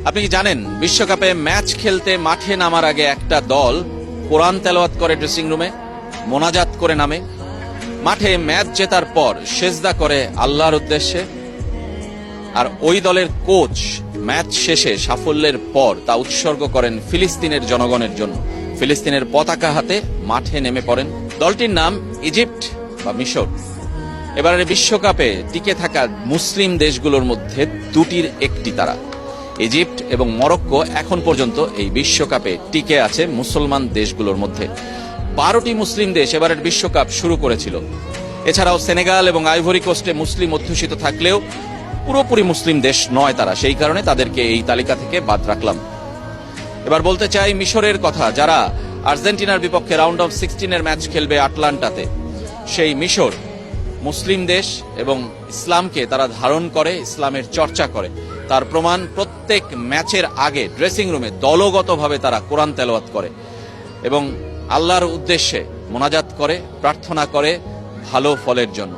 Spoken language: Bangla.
আপনি কি জানেন বিশ্বকাপে ম্যাচ খেলতে মাঠে নামার আগে একটা দল কোরআন তেলাওয়াত করে ড্রেসিং রুমে, মোনাজাত করে নামে। মাঠে ম্যাচ জেতার পর সেজদা করে আল্লাহর উদ্দেশ্যে। আর ওই দলের কোচ ম্যাচ শেষে সাফল্যের পর তা উৎসর্গ করেন ফিলিস্তিনের জনগণের জন্য। ফিলিস্তিনের পতাকা হাতে মাঠে নেমে পড়েন। দলটির নাম ইজিপ্ট বা মিশর। এবারের বিশ্বকাপে টিকে থাকা মুসলিম দেশগুলোর মধ্যে দুটির একটি তারা। ইজিপ্ট এবং মরক্কো এখন পর্যন্ত এই বিশ্বকাপে টিকে আছে মুসলমান দেশগুলোর মধ্যে। 12টি মুসলিম দেশ এবারের বিশ্বকাপ শুরু করেছিল। এছাড়াও সেনেগাল এবং আইভরি কোস্টে মুসলিম অধ্যুষিত থাকলেও পুরোপুরি মুসলিম দেশ নয় তারা, সেই কারণে তাদেরকে এই তালিকা থেকে বাদ রাখলাম। এবার বলতে চাই মিশরের কথা, যারা আর্জেন্টিনার বিপক্ষে রাউন্ড অফ 16-এর ম্যাচ খেলবে আটলান্টাতে। সেই মিশর মুসলিম দেশ এবং ইসলামকে তারা ধারণ করে, ইসলামের চর্চা করে। তার প্রমাণ প্রত্যেক ম্যাচের আগে ড্রেসিং রুমে দলগতভাবে তারা কোরআন তেলাওয়াত করে এবং আল্লাহর উদ্দেশ্যে মোনাজাত করে, প্রার্থনা করে ভালো ফলের জন্য।